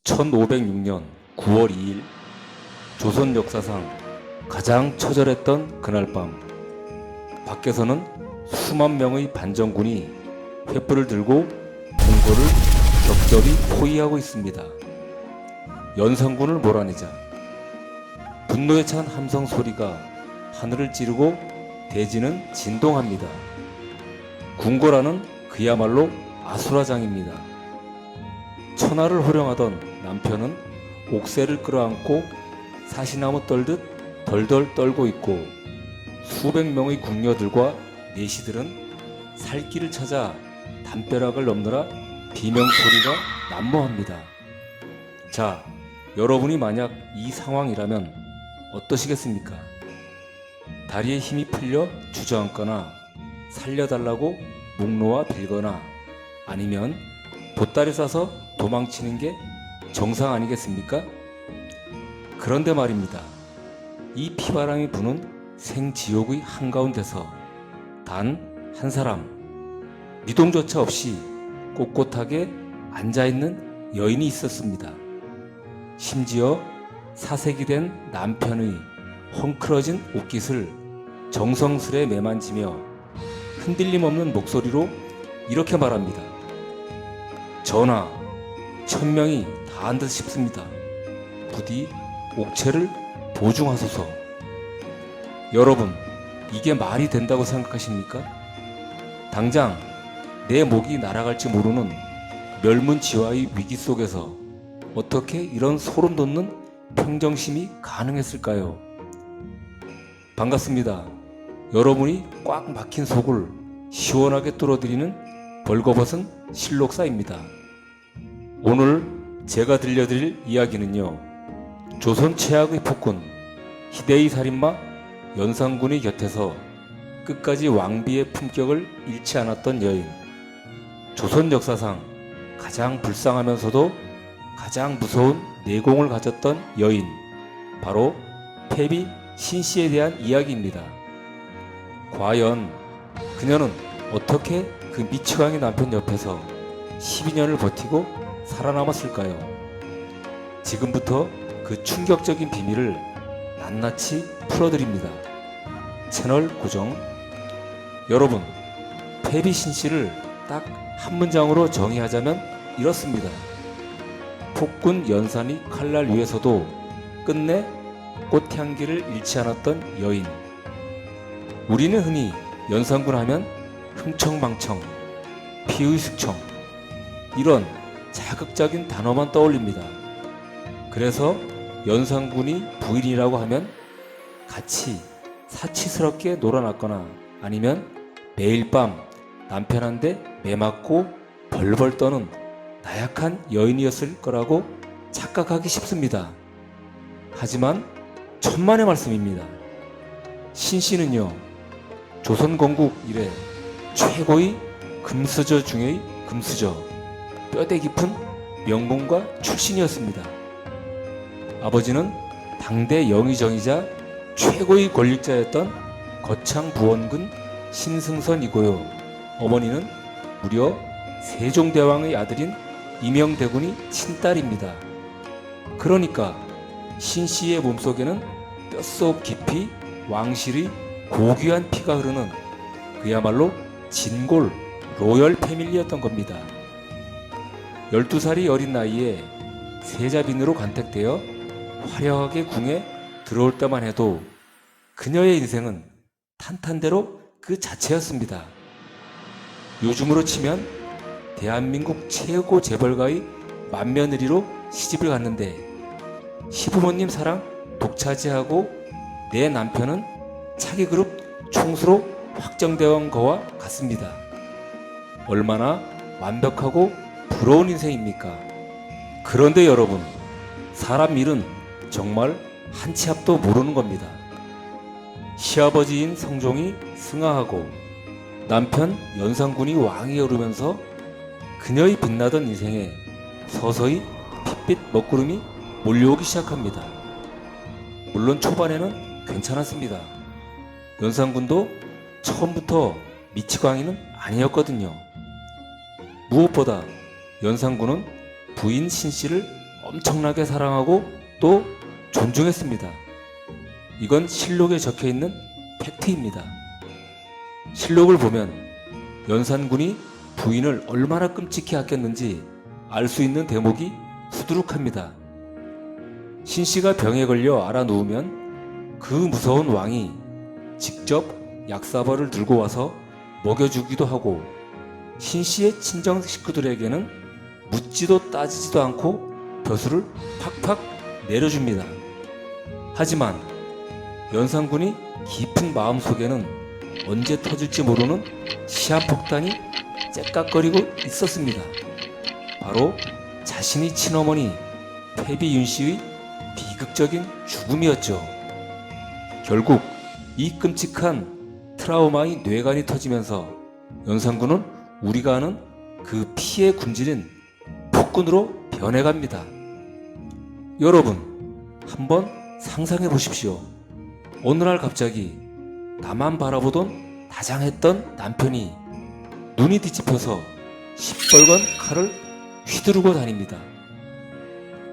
1506년 9월 2일 조선 역사상 가장 처절했던 그날 밤, 밖에서는 수만 명의 반정군이 횃불을 들고 궁궐을 격렬히 포위하고 있습니다. 연산군을 몰아내자 분노에 찬 함성 소리가 하늘을 찌르고 대지는 진동합니다. 궁궐안은 그야말로 아수라장입니다. 천하를 호령하던 남편은 옥새를 끌어안고 사시나무 떨듯 덜덜 떨고 있고, 수백 명의 궁녀들과 내시들은 살 길을 찾아 담벼락을 넘느라 비명소리가 난무합니다. 자, 여러분이 만약 이 상황이라면 어떠시겠습니까? 다리에 힘이 풀려 주저앉거나 살려달라고 목 놓아 빌거나 아니면 보따리 싸서 도망치는 게 정상 아니겠습니까? 그런데 말입니다. 이 피바람이 부는 생지옥의 한가운데서 단 한 사람, 미동조차 없이 꼿꼿하게 앉아있는 여인이 있었습니다. 심지어 사색이 된 남편의 헝클어진 옷깃을 정성스레 매만지며 흔들림 없는 목소리로 이렇게 말합니다. 전하, 천명이 다한 듯 싶습니다. 부디 옥체를 보증하소서. 여러분, 이게 말이 된다고 생각하십니까? 당장 내 목이 날아갈지 모르는 멸문지화의 위기 속에서 어떻게 이런 소름 돋는 평정심이 가능했을까요? 반갑습니다. 여러분이 꽉 막힌 속을 시원하게 뚫어드리는 벌거벗은 실록사입니다. 오늘 제가 들려드릴 이야기는요, 조선 최악의 폭군 희대의 살인마 연산군의 곁에서 끝까지 왕비의 품격을 잃지 않았던 여인, 조선 역사상 가장 불쌍하면서도 가장 무서운 내공을 가졌던 여인, 바로 패비 신씨에 대한 이야기입니다. 과연 그녀는 어떻게 그 미치광이 남편 옆에서 12년을 버티고 살아남았을까요? 지금부터 그 충격적인 비밀을 낱낱이 풀어드립니다. 채널 고정. 여러분, 패비 신씨를 딱 한 문장으로 정의하자면 이렇습니다. 폭군 연산이 칼날 위에서도 끝내 꽃향기를 잃지 않았던 여인. 우리는 흔히 연산군 하면 흥청망청, 피의식청, 이런 자극적인 단어만 떠올립니다. 그래서 연산군이 부인이라고 하면 같이 사치스럽게 놀아났거나 아니면 매일 밤 남편한테 매맞고 벌벌 떠는 나약한 여인이었을 거라고 착각하기 쉽습니다. 하지만 천만의 말씀입니다. 신씨는요, 조선건국 이래 최고의 금수저 중의 금수저, 뼈대 깊은 명문가 출신이었습니다. 아버지는 당대 영의정이자 최고의 권력자였던 거창부원군 신승선이고요, 어머니는 무려 세종대왕의 아들인 임영대군이 친딸입니다. 그러니까 신씨의 몸속에는 뼛속 깊이 왕실의 고귀한 피가 흐르는 그야말로 진골 로열 패밀리였던 겁니다. 12살이 어린 나이에 세자빈으로 간택되어 화려하게 궁에 들어올 때만 해도 그녀의 인생은 탄탄대로 그 자체였습니다. 요즘으로 치면 대한민국 최고 재벌가의 맏며느리로 시집을 갔는데 시부모님 사랑 독차지하고 내 남편은 차기 그룹 총수로 확정되어 온 거와 같습니다. 얼마나 완벽하고 부러운 인생입니까? 그런데 여러분, 사람 일은 정말 한 치 앞도 모르는 겁니다. 시아버지인 성종이 승하하고 남편 연산군이 왕위에 오르면서 그녀의 빛나던 인생에 서서히 핏빛 먹구름이 몰려오기 시작합니다. 물론 초반에는 괜찮았습니다. 연산군도 처음부터 미치광이는 아니었거든요. 무엇보다 연산군은 부인 신씨를 엄청나게 사랑하고 또 존중했습니다. 이건 실록에 적혀 있는 팩트입니다. 실록을 보면 연산군이 부인을 얼마나 끔찍히 아꼈는지 알 수 있는 대목이 수두룩합니다. 신씨가 병에 걸려 알아 누우면 그 무서운 왕이 직접 약사벌을 들고 와서 먹여주기도 하고, 신씨의 친정 식구들에게는 묻지도 따지지도 않고 벼슬을 팍팍 내려줍니다. 하지만 연산군이 깊은 마음속에는 언제 터질지 모르는 시한폭탄이 째깍거리고 있었습니다. 바로 자신의 친어머니 패비윤씨의 비극적인 죽음이었죠. 결국 이 끔찍한 트라우마의 뇌관이 터지면서 연산군은 우리가 아는 그 피의 굶주린 폭군으로 변해갑니다. 여러분, 한번 상상해 보십시오. 어느 날 갑자기 나만 바라보던 다장했던 남편이 눈이 뒤집혀서 시뻘건 칼을 휘두르고 다닙니다.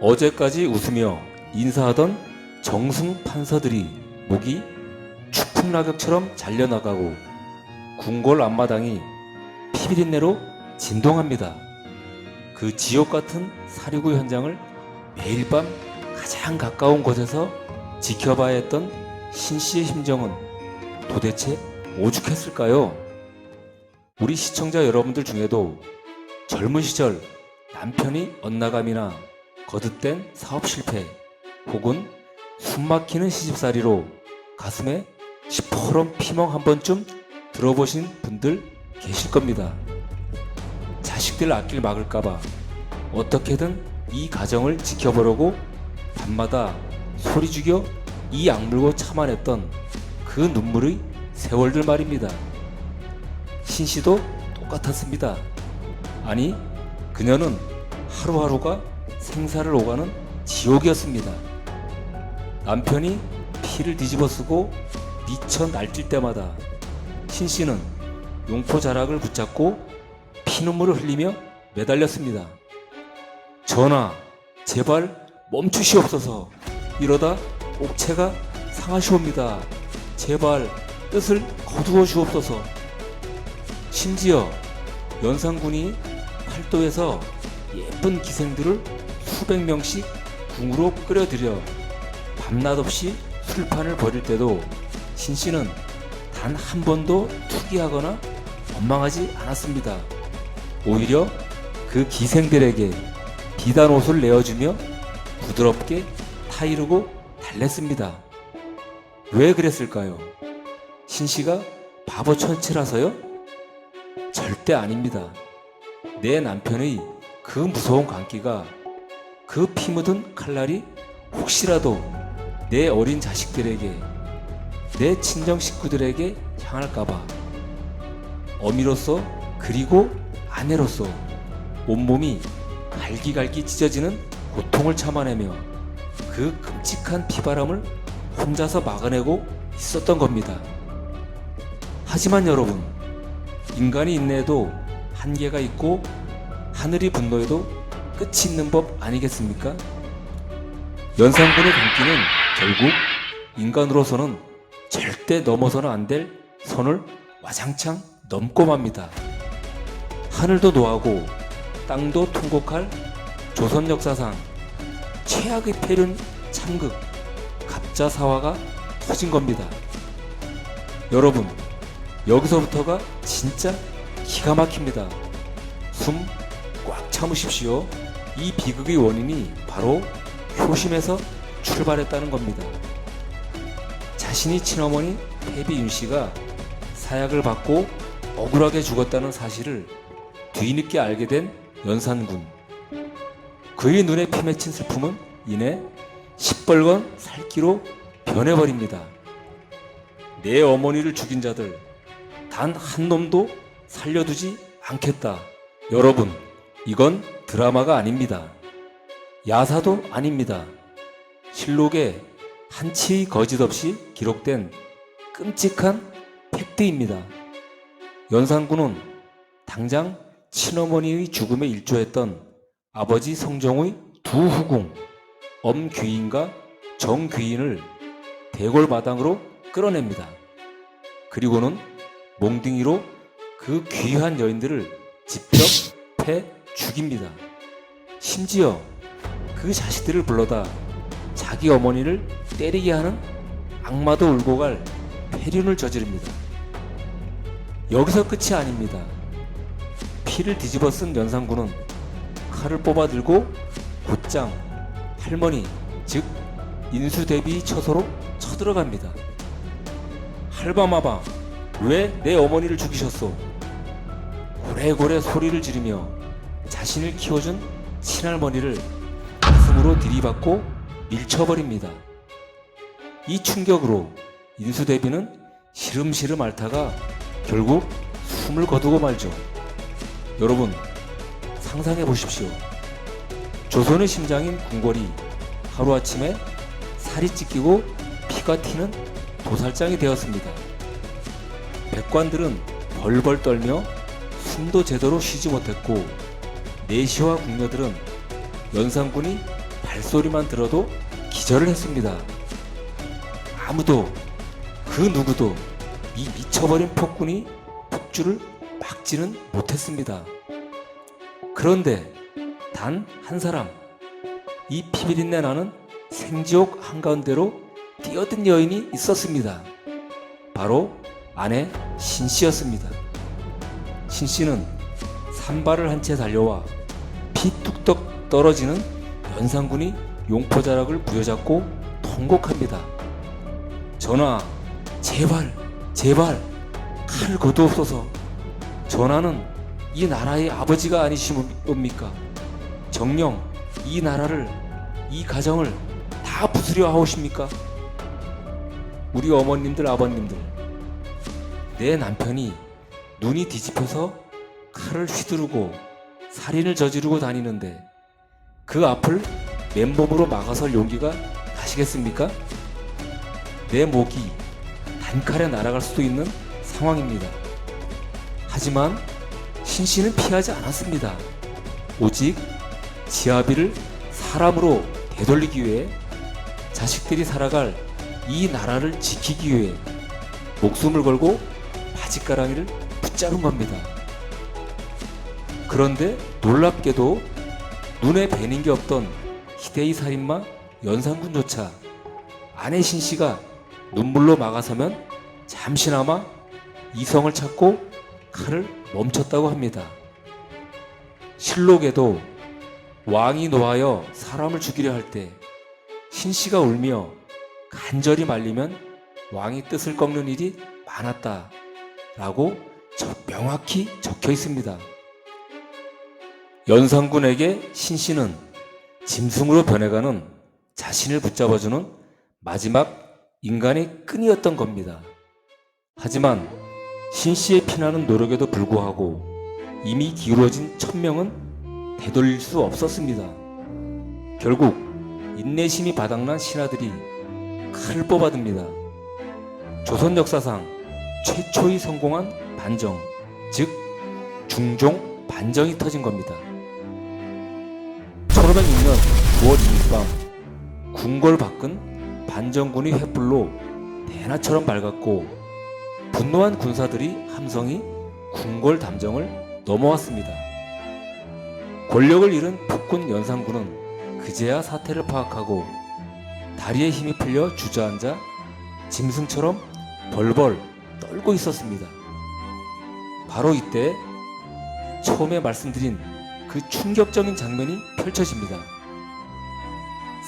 어제까지 웃으며 인사하던 정승 판서들이 목이 추풍낙엽처럼 잘려나가고 궁궐 앞마당이 피비린내로 진동합니다. 그 지옥 같은 사륙의 현장을 매일 밤 가장 가까운 곳에서 지켜봐야 했던 신씨의 심정은 도대체 오죽했을까요? 우리 시청자 여러분들 중에도 젊은 시절 남편이 엇나감이나 거듭된 사업 실패 혹은 숨막히는 시집살이로 가슴에 시퍼런 피멍 한 번쯤 들어보신 분들 계실 겁니다. 자식들 앞길 막을까봐 어떻게든 이 가정을 지켜보려고 밤마다 소리 죽여 이 악물고 참아냈던 그 눈물의 세월들 말입니다. 신씨도 똑같았습니다. 아니, 그녀는 하루하루가 생사를 오가는 지옥이었습니다. 남편이 피를 뒤집어 쓰고 미쳐 날뛸 때마다 신씨는 용포 자락을 붙잡고 피눈물을 흘리며 매달렸습니다. 전하, 제발 멈추시옵소서. 이러다 옥체가 상하시옵니다. 제발 뜻을 거두어 주옵소서. 심지어 연산군이 팔도에서 예쁜 기생들을 수백 명씩 궁으로 끌어들여 밤낮 없이 술판을 벌일 때도 신씨는 단 한 번도 투기하거나 원망하지 않았습니다. 오히려 그 기생들에게 비단 옷을 내어주며 부드럽게 타이르고 달랬습니다. 왜 그랬을까요? 신씨가 바보 천치라서요? 절대 아닙니다. 내 남편의 그 무서운 광기가, 그 피 묻은 칼날이 혹시라도 내 어린 자식들에게, 내 친정 식구들에게 향할까봐 어미로서 그리고 아내로서 온몸이 갈기갈기 찢어지는 고통을 참아내며 그 끔찍한 피바람을 혼자서 막아내고 있었던 겁니다. 하지만 여러분, 인간의 인내에도 한계가 있고 하늘이 분노에도 끝이 있는 법 아니겠습니까? 연산군의 광기는 결국 인간으로서는 절대 넘어서는 안 될 선을 와장창 넘고 맙니다. 하늘도 노하고 땅도 통곡할 조선 역사상 최악의 폐륜 참극 갑자사화가 터진 겁니다. 여러분, 여기서부터가 진짜 기가 막힙니다. 숨 꽉 참으십시오. 이 비극의 원인이 바로 효심에서 출발했다는 겁니다. 자신이 친어머니 패비윤씨가 사약을 받고 억울하게 죽었다는 사실을 뒤늦게 알게 된 연산군. 그의 눈에 피 맺힌 슬픔은 이내 시뻘건 살기로 변해버립니다. 내 어머니를 죽인 자들 단 한 놈도 살려두지 않겠다. 여러분, 이건 드라마가 아닙니다. 야사도 아닙니다. 실록에 한치의 거짓 없이 기록된 끔찍한 팩트입니다. 연산군은 당장 친어머니의 죽음에 일조했던 아버지 성종의 두 후궁 엄귀인과 정귀인을 대궐마당으로 끌어냅니다. 그리고는 몽둥이로 그 귀한 여인들을 직접 패 죽입니다. 심지어 그 자식들을 불러다 자기 어머니를 때리게 하는 악마도 울고 갈 폐륜을 저지릅니다. 여기서 끝이 아닙니다. 피를 뒤집어 쓴 연산군은 칼을 뽑아 들고 곧장 할머니, 즉 인수대비 처소로 쳐들어갑니다. 할바마바, 왜 내 어머니를 죽이셨소? 고래고래 소리를 지르며 자신을 키워준 친할머니를 가슴으로 들이받고 밀쳐버립니다. 이 충격으로 인수대비는 시름시름 앓다가 결국 숨을 거두고 말죠. 여러분, 상상해 보십시오. 조선의 심장인 궁궐이 하루아침에 살이 찢기고 피가 튀는 도살장이 되었습니다. 백관들은 벌벌 떨며 숨도 제대로 쉬지 못했고, 내시와 궁녀들은 연산군이 발소리만 들어도 기절을 했습니다. 아무도, 그 누구도 이 미쳐버린 폭군이 폭주를 막지는 못했습니다. 그런데 단 한 사람, 이 피비린내 나는 생지옥 한가운데로 뛰어든 여인이 있었습니다. 바로 아내 신씨였습니다. 신씨는 산발을 한 채 달려와 피 뚝뚝 떨어지는 연산군이 용포자락을 부여잡고 통곡합니다. 전하, 제발 칼 거두옵소서. 전하는 이 나라의 아버지가 아니십니까? 정녕 이 나라를, 이 가정을 다 부수려 하오십니까? 우리 어머님들, 아버님들, 내 남편이 눈이 뒤집혀서 칼을 휘두르고 살인을 저지르고 다니는데 그 앞을 맨몸으로 막아설 용기가 나시겠습니까? 내 목이 단칼에 날아갈 수도 있는 상황입니다. 하지만 신씨는 피하지 않았습니다. 오직 지아비를 사람으로 되돌리기 위해, 자식들이 살아갈 이 나라를 지키기 위해 목숨을 걸고 바짓가랑이를 붙잡은 겁니다. 그런데 놀랍게도 눈에 뵈는 게 없던 희대의 살인마 연산군조차 아내 신씨가 눈물로 막아서면 잠시나마 이성을 찾고 칼을 멈췄다고 합니다. 실록에도 왕이 노하여 사람을 죽이려 할 때 신씨가 울며 간절히 말리면 왕이 뜻을 꺾는 일이 많았다 라고 명확히 적혀 있습니다. 연산군에게 신씨는 짐승으로 변해가는 자신을 붙잡아주는 마지막 인간의 끈이었던 겁니다. 하지만 신씨의 피나는 노력에도 불구하고 이미 기울어진 천명은 되돌릴 수 없었습니다. 결국 인내심이 바닥난 신하들이 칼을 뽑아듭니다. 조선 역사상 최초의 성공한 반정, 즉 중종 반정이 터진 겁니다. 1506년 9월 2일 밤 궁궐 밖은 반정군의 횃불로 대낮처럼 밝았고 분노한 군사들이 함성이 궁궐 담정을 넘어왔습니다. 권력을 잃은 폭군 연산군은 그제야 사태를 파악하고 다리에 힘이 풀려 주저앉아 짐승처럼 벌벌 떨고 있었습니다. 바로 이때 처음에 말씀드린 그 충격적인 장면이 펼쳐집니다.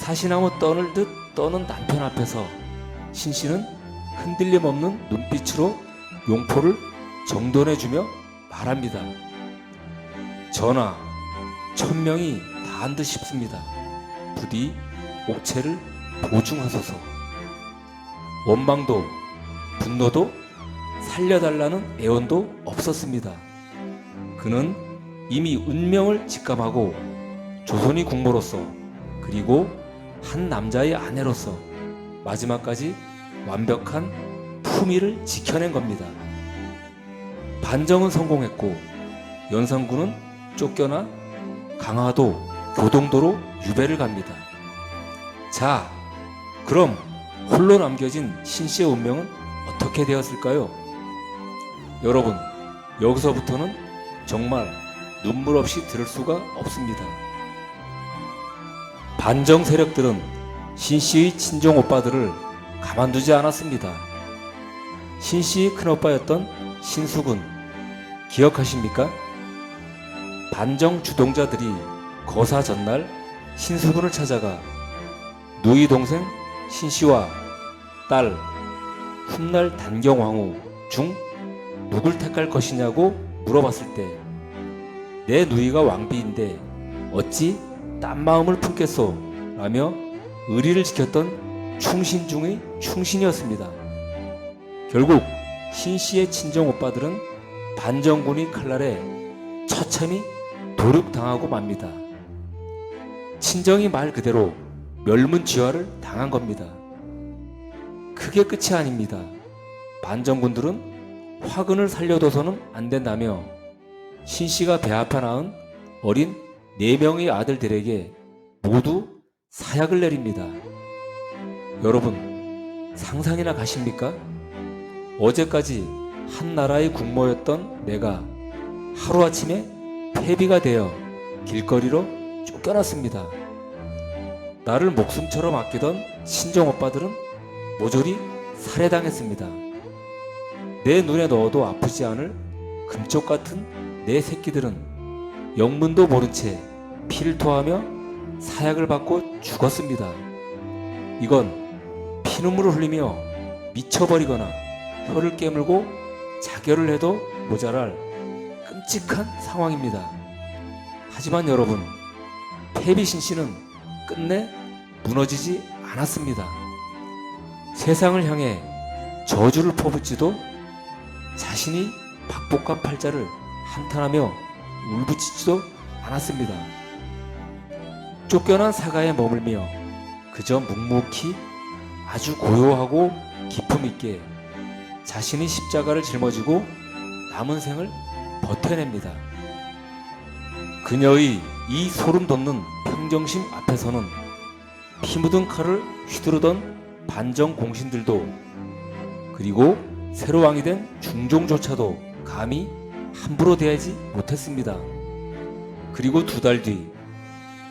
사시나무 떠는 듯 떠는 남편 앞에서 신씨는 흔들림 없는 눈빛으로 용포를 정돈해주며 말합니다. 전하, 천명이 다한 듯 싶습니다. 부디 옥체를 보증하소서. 원망도 분노도 살려달라는 애원도 없었습니다. 그는 이미 운명을 직감하고 조선의 국모로서, 그리고 한 남자의 아내로서 마지막까지 완벽한 품위를 지켜낸 겁니다. 반정은 성공했고 연산군은 쫓겨나 강화도 교동도로 유배를 갑니다. 자, 그럼 홀로 남겨진 신씨의 운명은 어떻게 되었을까요? 여러분, 여기서부터는 정말 눈물 없이 들을 수가 없습니다. 반정 세력들은 신씨의 친정 오빠들을 가만두지 않았습니다. 신씨의 큰오빠였던 신숙은 기억하십니까? 반정 주동자들이 거사 전날 신숙은을 찾아가 누이 동생 신씨와 딸 훗날 단경왕후 중 누굴 택할 것이냐고 물어봤을 때 내 누이가 왕비인데 어찌 딴 마음을 품겠소? 라며 의리를 지켰던 충신 중의 충신이었습니다. 결국 신씨의 친정 오빠들은 반정군의 칼날에 처참히 도륙당하고 맙니다. 친정이 말 그대로 멸문지화를 당한 겁니다. 그게 끝이 아닙니다. 반정군들은 화근을 살려둬서는 안 된다며 신씨가 배아파 낳은 어린 4명의 아들들에게 모두 사약을 내립니다. 여러분, 상상이나 가십니까? 어제까지 한 나라의 국모였던 내가 하루아침에 패비가 되어 길거리로 쫓겨났습니다. 나를 목숨처럼 아끼던 친정오빠들은 모조리 살해당했습니다. 내 눈에 넣어도 아프지 않을 금쪽 같은 내 새끼들은 영문도 모른 채 피를 토하며 사약을 받고 죽었습니다. 이건 피눈물을 흘리며 미쳐버리거나 혀를 깨물고 자결을 해도 모자랄 끔찍한 상황입니다. 하지만 여러분, 패비신 씨는 끝내 무너지지 않았습니다. 세상을 향해 저주를 퍼붓지도 자신이 박복한 팔자를 한탄하며 울부짖지도 않았습니다. 쫓겨난 사가에 머물며 그저 묵묵히 아주 고요하고 기품 있게 자신이 십자가를 짊어지고 남은 생을 버텨냅니다. 그녀의 이 소름 돋는 평정심 앞에서는 피 묻은 칼을 휘두르던 반정 공신들도 그리고 새로 왕이 된 중종조차도 감히 함부로 대하지 못했습니다. 그리고 2달 뒤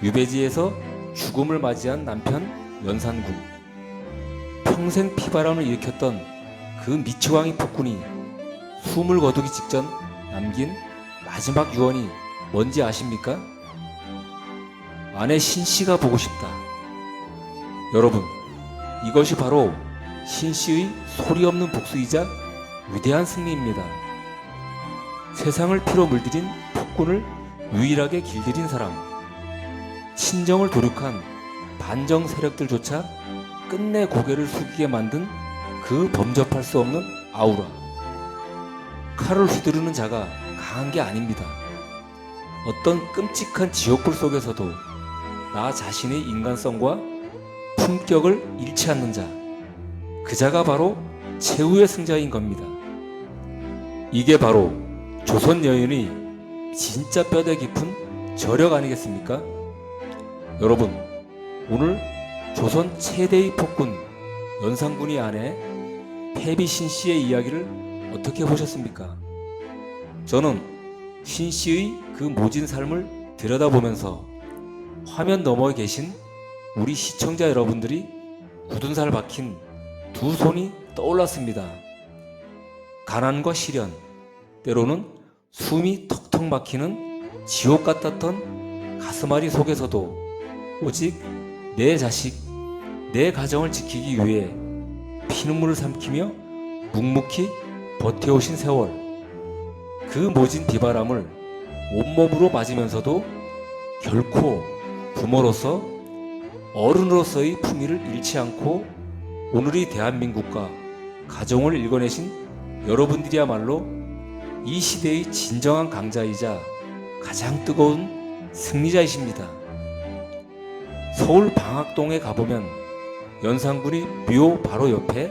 유배지에서 죽음을 맞이한 남편 연산군, 평생 피바람을 일으켰던 그 미치광이 폭군이 숨을 거두기 직전 남긴 마지막 유언이 뭔지 아십니까? 아내 신씨가 보고 싶다. 여러분, 이것이 바로 신씨의 소리 없는 복수이자 위대한 승리입니다. 세상을 피로 물들인 폭군을 유일하게 길들인 사람, 친정을 도륙한 반정 세력들조차 끝내 고개를 숙이게 만든 그 범접할 수 없는 아우라. 칼을 휘두르는 자가 강한 게 아닙니다. 어떤 끔찍한 지옥불 속에서도 나 자신의 인간성과 품격을 잃지 않는 자, 그 자가 바로 최후의 승자인 겁니다. 이게 바로 조선 여인의 진짜 뼈대 깊은 저력 아니겠습니까? 여러분, 오늘 조선 최대의 폭군 연산군의 아내 패비 신씨의 이야기를 어떻게 보셨습니까? 저는 신씨의 그 모진 삶을 들여다보면서 화면 너머에 계신 우리 시청자 여러분들이 굳은 살 박힌 2손이 떠올랐습니다. 가난과 시련, 때로는 숨이 턱턱 막히는 지옥 같았던 가슴앓이 속에서도 오직 내 자식, 내 가정을 지키기 위해 피눈물을 삼키며 묵묵히 버텨오신 세월, 그 모진 비바람을 온몸으로 맞으면서도 결코 부모로서 어른으로서의 품위를 잃지 않고 오늘의 대한민국과 가정을 일궈내신 여러분들이야말로 이 시대의 진정한 강자이자 가장 뜨거운 승리자이십니다. 서울 방학동에 가보면 연산군의 묘 바로 옆에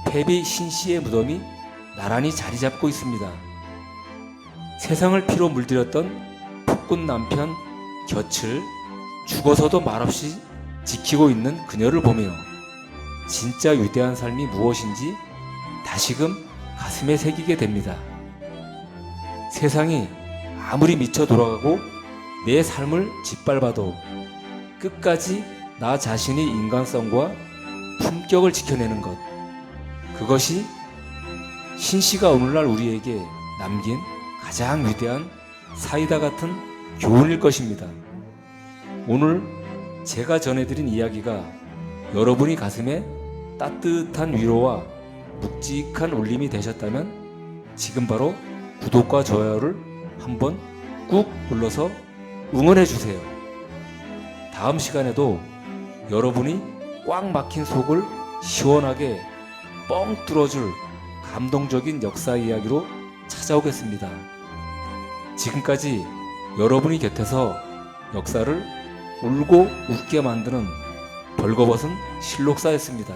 패비 신씨의 무덤이 나란히 자리 잡고 있습니다. 세상을 피로 물들였던 폭군 남편 곁을 죽어서도 말없이 지키고 있는 그녀를 보며 진짜 위대한 삶이 무엇인지 다시금 가슴에 새기게 됩니다. 세상이 아무리 미쳐 돌아가고 내 삶을 짓밟아도 끝까지 나 자신의 인간성과 품격을 지켜내는 것, 그것이 신씨가 오늘날 우리에게 남긴 가장 위대한 사이다 같은 교훈일 것입니다. 오늘 제가 전해드린 이야기가 여러분이 가슴에 따뜻한 위로와 묵직한 울림이 되셨다면 지금 바로 구독과 좋아요를 한번 꾹 눌러서 응원해 주세요. 다음 시간에도 여러분이 꽉 막힌 속을 시원하게 뻥 뚫어줄 감동적인 역사 이야기로 찾아오겠습니다. 지금까지 여러분이 곁에서 역사를 울고 웃게 만드는 벌거벗은 실록사였습니다.